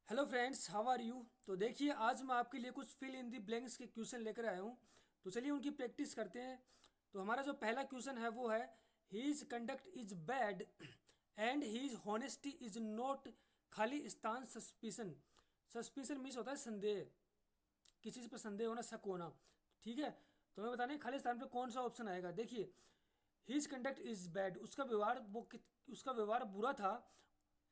Hello friends, how are you. तो देखिए, आज मैं आपके लिए कुछ फिल इन दी ब्लैंक्स के क्वेश्चन लेकर आया हूँ। तो चलिए उनकी प्रैक्टिस करते हैं। तो हमारा जो पहला क्वेश्चन है वो है, his conduct is bad and his honesty is not. खाली स्थान सस्पिशन। सस्पिशन मीन्स होता है संदेह, किसी चीज़ पर संदेह होना, शक होना। ठीक है, तो मैं बताने खाली स्थान पर कौन सा ऑप्शन आएगा। देखिए, हीज कंडक्ट इज बैड, उसका व्यवहार उसका व्यवहार बुरा था।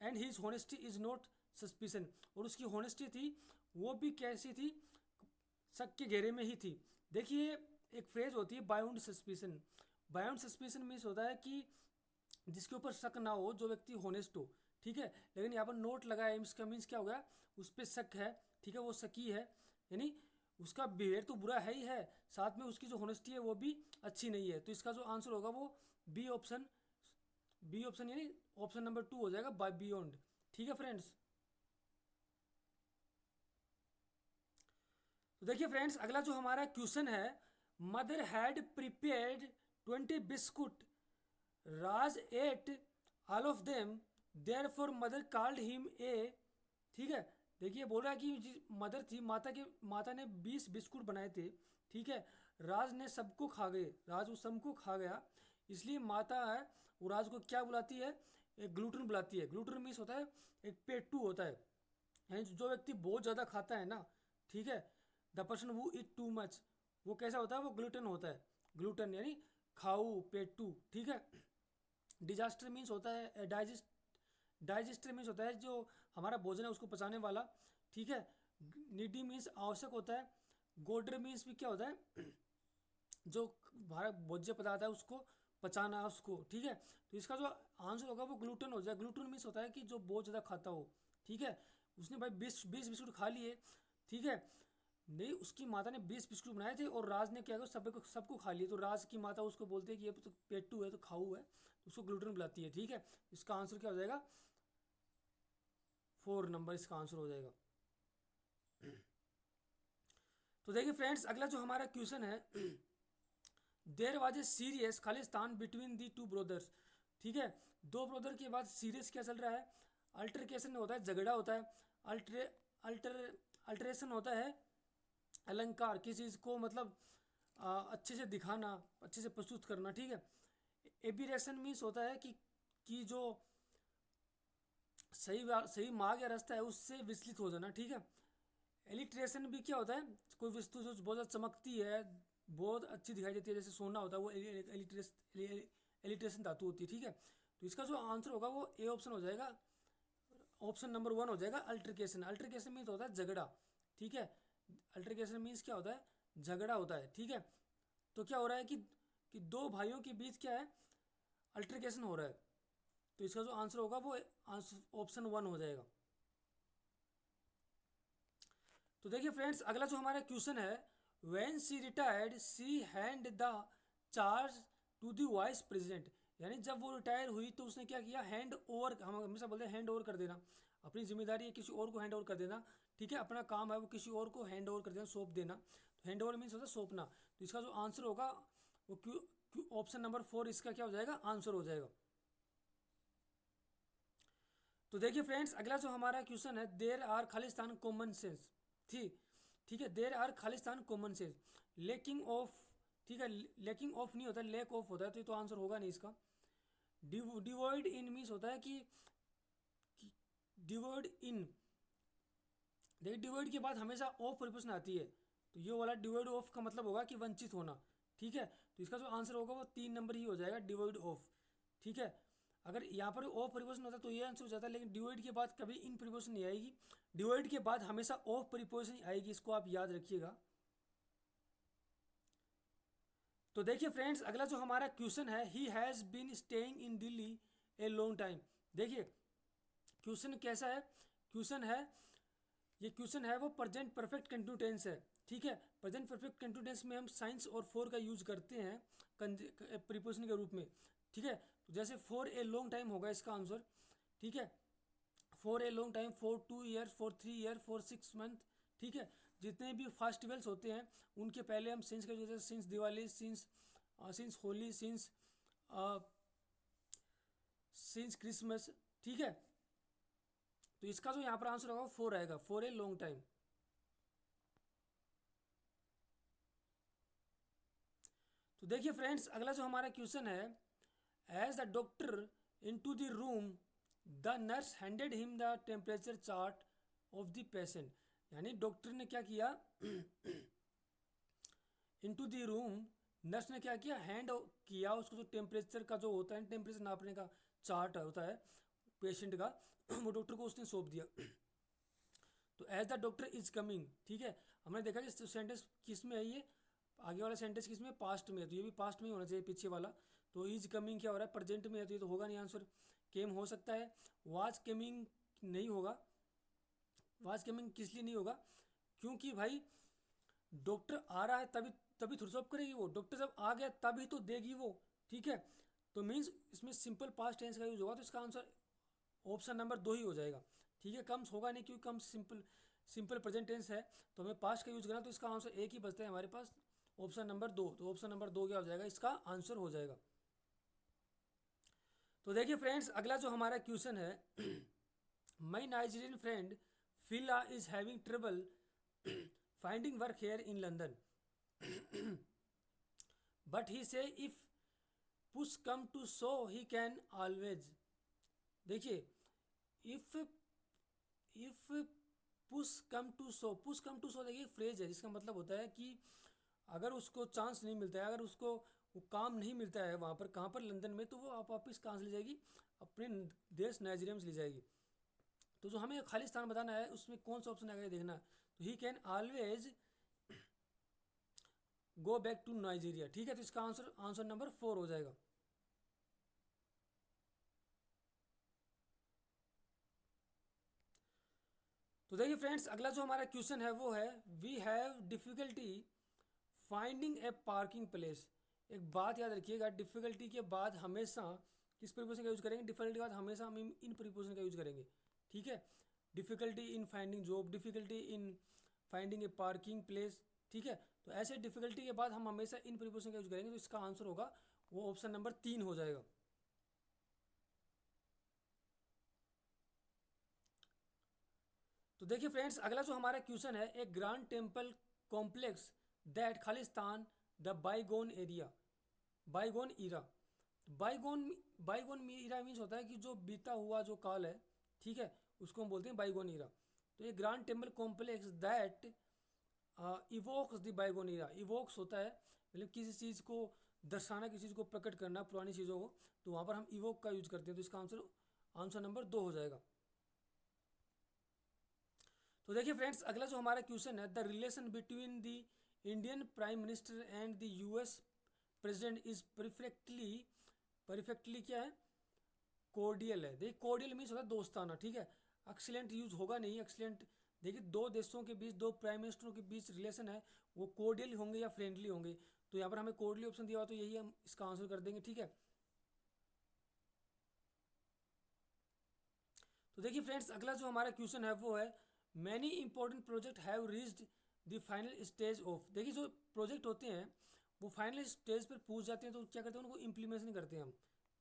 And his honesty is not suspicion, और उसकी होनेस्टी थी वो भी कैसी थी, शक के घेरे में ही थी। देखिए, एक फ्रेज होती है bound suspicion. Bound suspicion means होता है कि जिसके ऊपर शक ना हो, जो व्यक्ति होनेस्ट हो। ठीक है, लेकिन यहाँ पर नोट लगा है, इसका मीन्स क्या हो गया, उस पर शक है। ठीक है, वो शकी है, यानी उसका बिहेवियर तो बुरा है ही है, साथ में उसकी जो होनेस्टी है वो भी अच्छी नहीं है। तो इसका जो आंसर होगा वो बी ऑप्शन। बी ऑप्शन यानी ऑप्शन नंबर 2 हो जाएगा, बाय बियॉन्ड। ठीक है फ्रेंड्स। तो देखिए फ्रेंड्स, अगला जो हमारा क्वेश्चन है, mother had prepared 20 biscuits, Raj ate all of them, therefore mother called him a. ठीक है, देखिए बोल रहा है कि मदर थी, माता ने 20 बिस्कुट बनाए थे। ठीक है, राज ने सबको खा गए, राज उस सबको खा गया। इसलिए माता है वो राज को क्या बुलाती है, एक ग्लूटन बुलाती है। ग्लूटन मीन्स होता है एक पेटू होता है, यानी जो व्यक्ति बहुत ज़्यादा खाता है ना। ठीक है, the person who it too much, वो कैसा होता है, वो ग्लूटन होता है। ग्लूटन यानी खाऊ, पेटू। ठीक है, डिजास्टर मीन्स होता है डाइजेस्ट। डाइजेस्टर मीन्स होता है जो हमारा भोजन है उसको पचाने वाला। ठीक है, नीडी मीन्स आवश्यक होता है। गोडर मीन्स भी क्या होता है, जो हमारा भोज्य पदार्थ है उसको पचाना उसको। ठीक है, तो इसका जो आंसर होगा वो ग्लूटन हो जाए। ग्लूटन मीन्स होता है कि जो बहुत ज़्यादा खाता हो। ठीक है, उसने भाई 20 बिस्कुट खा लिए। ठीक है, नहीं, उसकी माता ने 20 बिस्कुट बनाए थे और राज ने क्या किया, सबको खा लिए। तो राज की माता उसको बोलते हैं कि ये तो पेट्टू है, तो खाऊ है, तो उसको ग्लूटन बुलाती है। ठीक है, इसका आंसर क्या हो जाएगा, 4 नंबर इसका आंसर हो जाएगा। तो देखिए फ्रेंड्स, अगला जो हमारा क्वेश्चन है, there was a serious Khalistan between the two brothers. ठीक है, दो ब्रदर के बाद सीरियस क्या चल रहा है, अल्टरकेशन होता है, झगड़ा होता है। अल्ट्रे अल्टर अल्टरेशन होता है अलंकार, किसी चीज़ को मतलब अच्छे से दिखाना, अच्छे से प्रस्तुत करना। ठीक है, एबिरेशन मीन्स होता है कि जो सही मार्ग या रास्ता है उससे विचलित हो जाना। ठीक है, एलिट्रेशन भी क्या होता है, कोई वस्तु जो बहुत ज़्यादा चमकती है, बहुत अच्छी दिखाई देती है, जैसे सोना होता है, वो एलिट्रेशन धातु होती है। ठीक है, तो इसका जो आंसर होगा वो ए ऑप्शन हो जाएगा, ऑप्शन नंबर 1 हो जाएगा, अल्ट्रिकेशन। अल्ट्रिकेशन मीन्स होता है झगड़ा। ठीक है, अल्ट्रिकेशन मीन्स क्या होता है, झगड़ा होता है। ठीक है, तो क्या हो रहा है कि दो भाइयों के बीच क्या है, अल्ट्रिकेशन हो रहा है। तो इसका जो आंसर होगा वो ऑप्शन 1 हो जाएगा। तो देखिए फ्रेंड्स, अगला जो हमारा क्वेश्चन है, when she retired she hand the charge to the vice president. यानी जब वो रिटायर हुई तो उसने क्या किया, हैंड ओवर, हम हमेशा बोलते हैं हैंड ओवर कर देना, अपनी जिम्मेदारी है किसी और को हैंड ओवर कर देना। ठीक है, अपना काम है वो किसी और को हैंड ओवर कर देना, सौंप देना। तो हैंड ओवर मीन्स होता है सौंपना। तो इसका जो आंसर होगा वो क्यू ऑप्शन नंबर 4 इसका क्या हो जाएगा, आंसर हो जाएगा। तो देखिए फ्रेंड्स, अगला जो हमारा क्वेश्चन है, there are Khalistan common sense थी। ठीक है, there are Khalistan common sense, lacking of. ठीक है, लेकिंग ऑफ नहीं होता, लेक ऑफ होता है, तो ये तो आंसर होगा नहीं इसका। डिवॉइड इन मीन्स होता है कि डिवॉइड इन। देखिए, डिवॉइड के बाद हमेशा ऑफ प्रिपोजिशन आती है, तो ये वाला डिवॉइड ऑफ का मतलब होगा कि वंचित होना। ठीक है, तो इसका जो आंसर होगा वो 3 नंबर ही हो जाएगा, डिवॉइड ऑफ। ठीक है, अगर यहाँ पर ऑफ प्रिपोजिशन होता तो ये आंसर हो जाता, लेकिन डिवाइड के बाद कभी इन प्रिपोजिशन नहीं आएगी, डिवाइड के बाद हमेशा ऑफ प्रिपोजिशन आएगी, इसको आप याद रखिएगा। तो देखिए फ्रेंड्स, अगला जो हमारा क्वेश्चन है, he has been staying in Delhi a long time. देखिए, क्वेश्चन कैसा है, क्वेश्चन है, ये क्वेश्चन है वो प्रेजेंट परफेक्ट कंटिन्यूटेंस है। ठीक है, प्रेजेंट परफेक्ट कंटिन्यूटेंस में हम साइंस और फॉर का यूज करते हैं प्रीपोजिशन के रूप में। ठीक है, तो जैसे फॉर ए लॉन्ग टाइम होगा इसका आंसर। ठीक है, for a long time, for 2 year, for 3 year, for 6 month. ठीक है, जितने भी फेस्टिवल्स होते हैं उनके पहले हम सिंस का, जैसे since Diwali, since Holi, since Christmas. ठीक है, तो इसका जो यहाँ पर आंसर होगा 4 आएगा, फॉर ए लॉन्ग टाइम। तो देखिए फ्रेंड्स, अगला जो हमारा क्वेश्चन है, as the doctor into the room the nurse handed him the temperature chart of the patient. यानी डॉक्टर ने क्या किया, into the room, nurse ने क्या किया, हैंड किया उसको, जो टेम्परेचर का जो होता है, टेम्परेचर नापने का चार्ट होता है पेशेंट का, वो डॉक्टर को उसने सौंप दिया। तो as the doctor is coming, ठीक है, हमने देखा कि सेंटेंस किस में है, ये आगे वाला सेंटेंस किस में, पास्ट में है, तो ये भी पास्ट में ही होना चाहिए पीछे वाला। तो इज कमिंग क्या हो रहा है, प्रेजेंट में है, तो ये तो होगा नहीं आंसर। केम हो सकता है, वाज कमिंग नहीं होगा। वाज कमिंग किस लिए नहीं होगा, क्योंकि भाई डॉक्टर आ रहा है तभी तभी थोड़ी सॉल्व करेगी वो, डॉक्टर जब आ गया तभी तो देगी वो, ठीक है। तो मीन्स इसमें सिंपल पास्ट टेंस का यूज होगा, तो इसका आंसर ऑप्शन नंबर 2 ही हो जाएगा, ठीक है। कम्स होगा नहीं क्योंकि कम्स सिंपल प्रेजेंट टेंस है, तो हमें पास्ट का यूज करना, तो इसका आंसर एक ही बचता है हमारे पास, ऑप्शन नंबर 2। तो ऑप्शन नंबर 2 क्या हो जाएगा, इसका आंसर हो जाएगा। तो देखिए फ्रेंड्स, अगला जो हमारा क्वेश्चन है, my Nigerian friend Fila is having trouble finding work here in London but he says if push come to shove he can always. देखिए, if if push come to shove, push come to shove देखिए phrase है, जिसका मतलब होता है कि अगर उसको चांस नहीं मिलता है, अगर उसको वो काम नहीं मिलता है वहाँ पर, कहाँ पर, लंदन में, तो वो आप वापस कहाँ से ले जाएगी, अपने देश नाइजीरिया में से ले जाएगी। तो जो हमें खाली स्थान बताना है उसमें कौन सा ऑप्शन आएगा ये देखना। तो he can always go back to Nigeria, ठीक है। तो इसका आंसर नंबर 4 हो जाएगा। तो देखिए फ्रेंड्स, अगला जो हमारा क्वेश्चन है वो है, we have difficulty finding a parking place. एक बात याद रखिएगा, डिफिकल्टी के बाद हमेशा किस प्रीपोजिशन का यूज करेंगे, डिफिकल्टी के बाद हमेशा हम इन प्रीपोजिशन का यूज करेंगे, ठीक है। Difficulty in finding job, difficulty in finding a parking place, ठीक है। तो ऐसे डिफिकल्टी के बाद हम हमेशा इन प्रीपोजिशन का यूज करेंगे, तो इसका आंसर होगा वो ऑप्शन नंबर 3 हो जाएगा। तो देखिए फ्रेंड्स, अगला जो हमारा क्वेश्चन है, एक grand temple complex that Khalistan the bygone area, bygone era. Bygone bygone era means होता है कि जो बीता हुआ जो काल है, ठीक है, उसको हम बोलते हैं बाईगोन ईरा। तो ये grand temple complex that evokes the bygone era, evokes होता है मतलब किसी चीज़ को दर्शाना, किसी चीज़ को प्रकट करना, पुरानी चीज़ों को, तो वहाँ पर हम इवोक का यूज करते हैं। तो इसका आंसर नंबर 2 हो जाएगा। तो देखिए फ्रेंड्स, अगला जो हमारा क्वेश्चन है, the relation between the Indian prime minister and the US president is perfectly क्या है, कोर्डियल है। देखिए कोर्डियल मीन्स होता है दोस्ताना, ठीक है। एक्सीलेंट यूज होगा नहीं, एक्सीलेंट, देखिए दो देशों के बीच, दो प्राइम मिनिस्टरों के बीच रिलेशन है, वो कोर्डियल होंगे या फ्रेंडली होंगे। तो यहाँ पर हमें कोर्डियल ऑप्शन दिया हुआ, तो यही हम इसका आंसर कर देंगे, ठीक है। तो देखिए फ्रेंड्स, अगला जो हमारा क्वेश्चन है वो है, many important project have reached the final stage of. देखिए जो प्रोजेक्ट होते हैं वो फाइनल स्टेज पर पूछ जाते हैं, तो क्या करते हैं, उनको इम्प्लीमेशन करते हैं हम,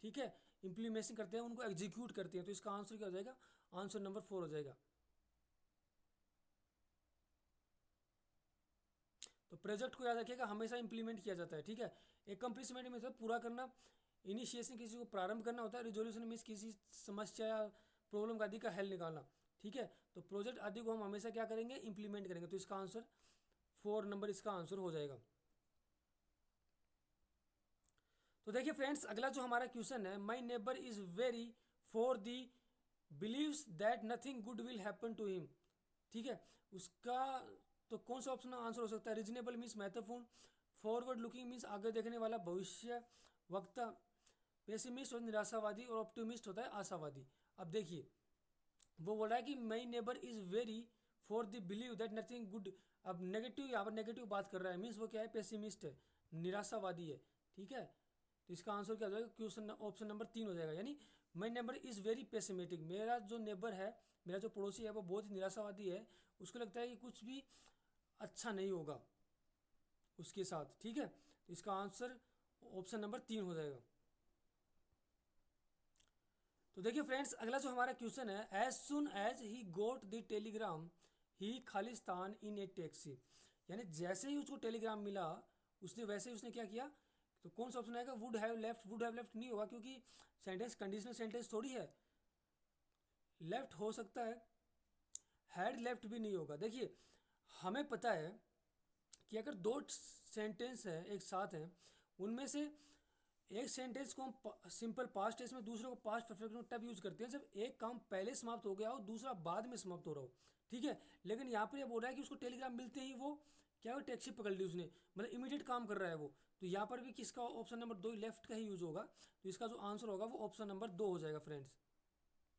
ठीक है, इम्प्लीमेशन करते हैं, उनको एग्जीक्यूट करते हैं। तो इसका आंसर क्या हो जाएगा, आंसर नंबर 4 हो जाएगा। तो प्रोजेक्ट को याद रखिएगा, हमेशा इंप्लीमेंट किया जाता है, ठीक है। एकम्प्लिशमेंट में मतलब पूरा करना, इनिशिएशन किसी को प्रारंभ करना होता है, रिजोल्यूशन मीन्स किसी समस्या या प्रॉब्लम आदि का हल निकालना, ठीक है। तो प्रोजेक्ट आदि को हम हमेशा क्या करेंगे, इंप्लीमेंट करेंगे। तो इसका आंसर 4 नंबर इसका आंसर हो जाएगा। तो देखिए फ्रेंड्स, अगला जो हमारा क्वेश्चन है, my neighbour is very for the believes that nothing good will happen to him, ठीक है। उसका तो कौन सा ऑप्शन आंसर हो सकता है, रीजनेबल मीन्स महत्वपूर्ण, फॉरवर्ड लुकिंग मीन्स आगे देखने वाला, भविष्य वक्ता, पेसिमिस्ट और निराशावादी, और ऑप्टिमिस्ट होता है आशावादी। अब देखिए वो बोल रहा है कि माई neighbour is very for the believe that nothing good. अब नेगेटिव, यहाँ पर नेगेटिव बात कर रहा है, मीन्स वो क्या है, पेसिमिस्ट है, निराशावादी है, ठीक है। तो इसका आंसर क्या हो जाएगा, क्वेश्चन ऑप्शन नंबर 3 हो जाएगा। यानी माई नेबर इज़ वेरी पेसिमेटिक, मेरा जो नेबर है, मेरा जो पड़ोसी है वो बहुत ही निराशावादी है, उसको लगता है कि कुछ भी अच्छा नहीं होगा उसके साथ, ठीक है। तो इसका आंसर ऑप्शन नंबर 3 हो जाएगा। तो देखिए फ्रेंड्स, अगला जो हमारा क्वेश्चन है, as soon as he got the telegram he Khalistan in a taxi, यानी जैसे ही उसको टेलीग्राम मिला उसने वैसे ही उसने क्या किया, तो कौन सा ऑप्शन आएगा, वुड हैव लेफ्ट नहीं होगा क्योंकि सेंटेंस कंडीशनल सेंटेंस थोड़ी है, लेफ्ट हो सकता है, हैड लेफ्ट भी नहीं होगा। देखिए हमें पता है कि अगर दो सेंटेंस है एक साथ हैं, उनमें से एक सेंटेंस को हम सिंपल पास्ट टेंस में, दूसरे को पास्ट परफेक्ट में तब यूज करते हैं जब एक काम पहले समाप्त हो गया हो दूसरा बाद में समाप्त हो रहा हो, ठीक है। लेकिन यहाँ पर ये बोल रहा है कि उसको टेलीग्राम मिलते ही वो क्या, वो टैक्सी पकड़ ली उसने, मतलब इमीडिएट काम कर रहा है वो। तो यहाँ पर भी किसका ऑप्शन नंबर 2 लेफ्ट का ही यूज होगा, तो इसका जो आंसर होगा वो ऑप्शन नंबर 2 हो जाएगा फ्रेंड्स।